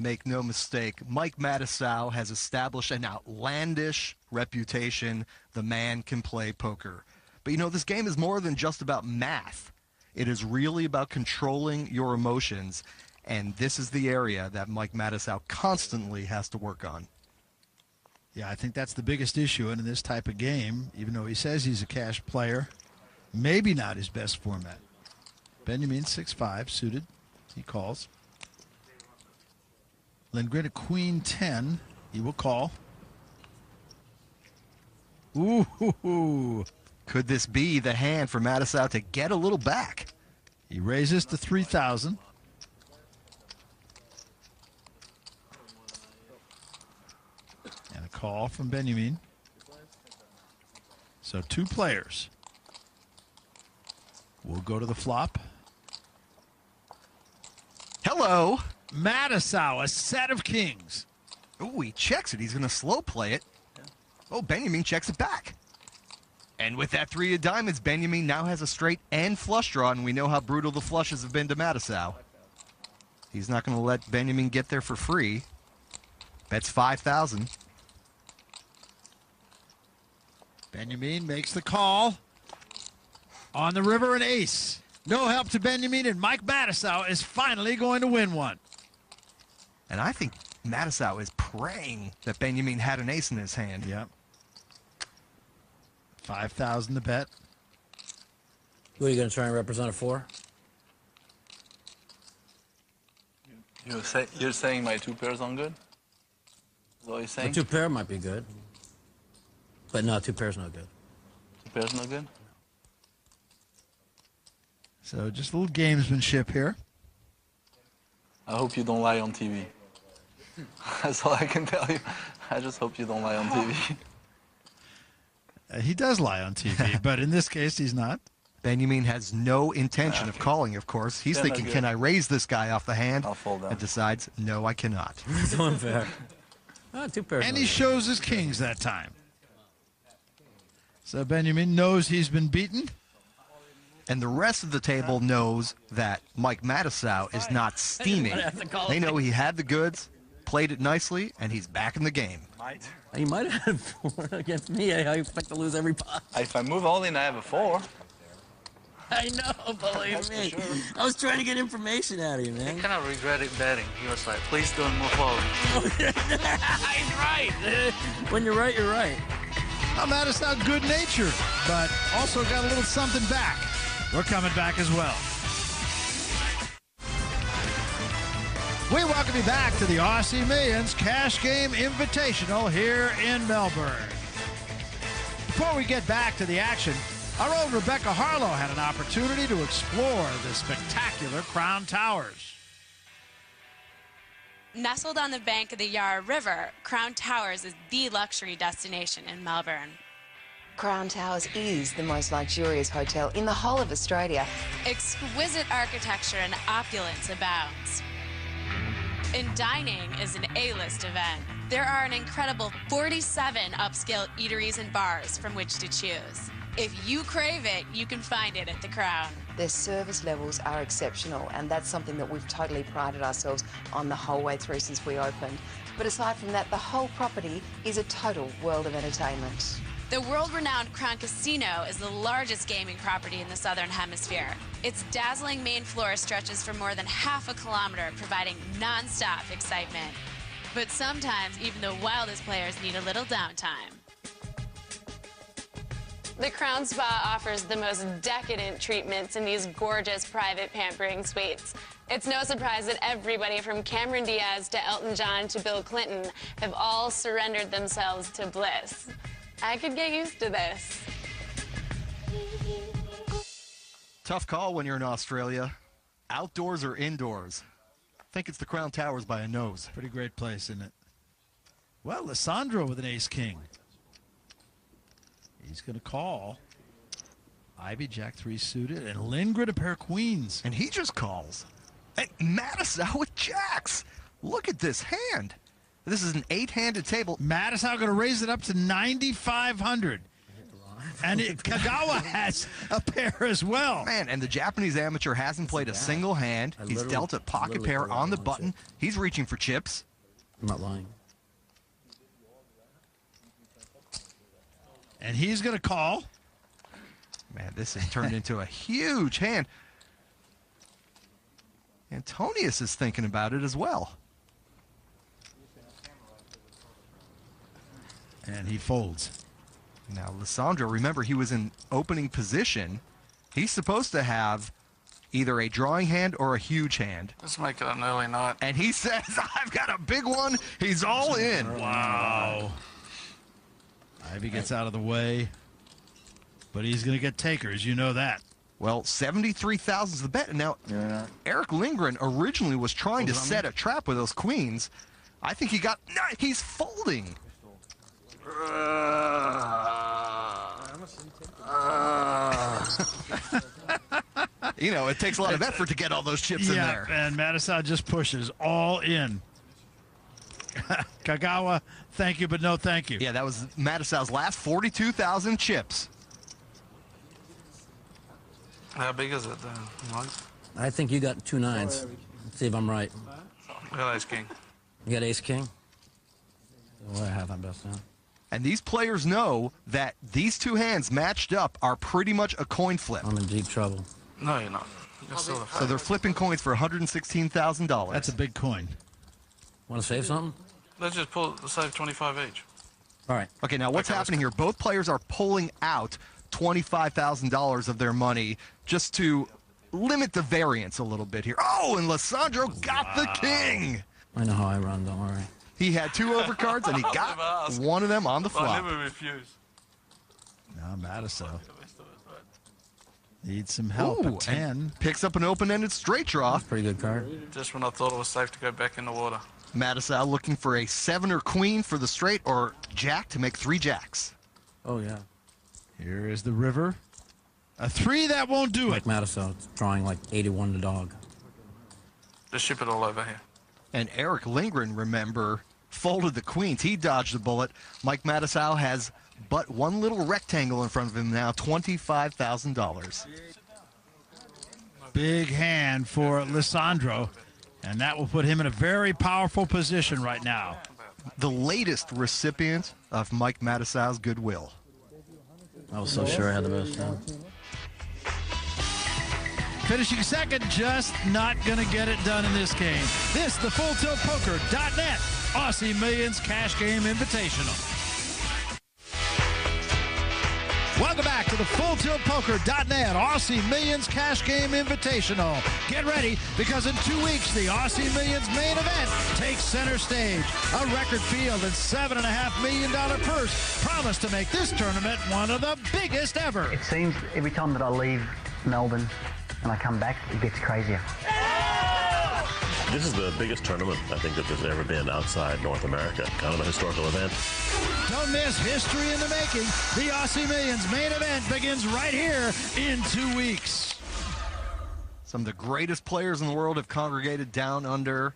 Make no mistake, Mike Matusow has established an outlandish reputation. The man can play poker. But you know, this game is more than just about math. It is really about controlling your emotions, and this is the area that Mike Matusow constantly has to work on. Yeah, I think that's the biggest issue in this type of game, even though he says he's a cash player. Maybe not his best format. Benjamin, 6-5, suited. He calls. Lindgren at Queen 10. He will call. Ooh. Could this be the hand for Matusow to get a little back? He raises to 3,000. And a call from Benjamin. So 2 players. We'll go to the flop. Hello. Matusow, a set of kings. Oh, he checks it. He's going to slow play it. Oh, Benjamin checks it back. And with that 3 of diamonds, Benjamin now has a straight and flush draw, and we know how brutal the flushes have been to Matusow. He's not going to let Benjamin get there for free. Bets 5,000. Benjamin makes the call. On the river, an ace. No help to Benjamin, and Mike Matusow is finally going to win one. And I think Matusow is praying that Benjamin had an ace in his hand. Yep. 5,000 to bet. Who are you going to try and represent a 4? You're saying my 2 pairs aren't good? Is that what you're saying? A 2 pair might be good. But no, 2 pairs no good. 2 pairs no good? So just a little gamesmanship here. I hope you don't lie on TV. That's all I can tell you. I just hope you don't lie on TV. He does lie on TV, but in this case, he's not. Benjamin has no intention of calling, of course. He's thinking, can I raise this guy off the hand? I'll fold down. And decides, no, I cannot. It's unfair. 2 pairs. And he shows his kings that time. So Benjamin knows he's been beaten. And the rest of the table knows that Mike Matusow is not steaming. They know he had the goods, played it nicely, and he's back in the game. He might have 4 against me. I expect to lose every pot. If I move all in, I have a 4. I know, believe me. Sure. I was trying to get information out of you, man. He kind of regretted betting. He was like, please don't move forward. He's right. When you're right, you're right. Now, Matusow good-natured, but also got a little something back. We're coming back as well. We welcome you back to the RC Millions Cash Game Invitational here in Melbourne. Before we get back to the action, our own Rebecca Harlow had an opportunity to explore the spectacular Crown Towers. Nestled on the bank of the Yarra River, Crown Towers is the luxury destination in Melbourne. Crown Towers is the most luxurious hotel in the whole of Australia. Exquisite architecture and opulence abounds. And dining is an A-list event. There are an incredible 47 upscale eateries and bars from which to choose. If you crave it, you can find it at the Crown. Their service levels are exceptional, and that's something that we've totally prided ourselves on the whole way through since we opened. But aside from that, the whole property is a total world of entertainment. The world-renowned Crown Casino is the largest gaming property in the Southern Hemisphere. Its dazzling main floor stretches for more than half a kilometer, providing non-stop excitement. But sometimes, even the wildest players need a little downtime. The Crown Spa offers the most decadent treatments in these gorgeous private pampering suites. It's no surprise that everybody from Cameron Diaz to Elton John to Bill Clinton have all surrendered themselves to bliss. I could get used to this. Tough call when you're in Australia. Outdoors or indoors? I think it's the Crown Towers by a nose. Pretty great place, isn't it? Well, Lissandro with an ace-king. He's going to call. Ivy, Jack-3 suited, and Lindgren a pair of queens. And he just calls. And Matusow with jacks. Look at this hand. This is an 8-handed table. Matusow going to raise it up to 9,500. And Kagawa has a pair as well. Man, and the Japanese amateur hasn't played a single hand. He's dealt a pocket pair on the button. He's reaching for chips. I'm not lying. And he's going to call. Man, this has turned into a huge hand. Antonius is thinking about it as well. And he folds. Now, Lissandro, remember, he was in opening position. He's supposed to have either a drawing hand or a huge hand. Let's make it an early night. And he says, I've got a big one. He's all in. Wow. Ivy gets out of the way. But he's going to get takers. You know that. Well, 73,000 is the bet. And now, Eric Lindgren originally was trying to set a trap with those queens. I think he got... No, he's folding. You know, it takes a lot of effort to get all those chips in there. And Matasuo just pushes all in. Kagawa, thank you, but no thank you. Yeah, that was Matasuo's last 42,000 chips. How big is it then, Mike? I think you got 2 9s. Let's see if I'm right. I got ace king. You got ace king? What I have my best now. And these players know that these two hands matched up are pretty much a coin flip. I'm in deep trouble. No, you're not. You're still So they're flipping coins for $116,000. That's a big coin. Want to save something? Let's just save 25 each. All right. Okay, now what's happening here? Both players are pulling out $25,000 of their money just to limit the variance a little bit here. Oh, and Lissandro got the king. I know how I run, don't worry. He had 2 overcards, and he got one of them on the I flop. never refuse. Now Matasuo needs some help Ooh, at 10. and picks up an open-ended straight draw. Pretty good card. Just when I thought it was safe to go back in the water. Matasuo looking for a 7 or queen for the straight or jack to make 3 jacks. Oh, yeah. Here is the river. A 3 that won't do Like it. Matasuo, drawing like 81 to dog. Just ship it all over here. And Eric Lindgren, remember, folded the queens. He dodged the bullet. Mike Matasuo has but one little rectangle in front of him now, $25,000. Big hand for Lissandro. And that will put him in a very powerful position right now. The latest recipient of Mike Matasuo's goodwill. I was so sure I had the best now. Finishing second, just not going to get it done in this game. This, the FullTiltPoker.net Aussie Millions Cash Game Invitational. Welcome back to the FullTiltPoker.net Aussie Millions Cash Game Invitational. Get ready, because in 2 weeks, the Aussie Millions main event takes center stage. A record field and $7.5 million purse promise to make this tournament one of the biggest ever. It seems every time that I leave Melbourne and I come back, it gets crazier. This is the biggest tournament I think that there's ever been outside North America. Kind of a historical event. Don't miss history in the making. The Aussie Millions main event begins right here in 2 weeks. Some of the greatest players in the world have congregated down under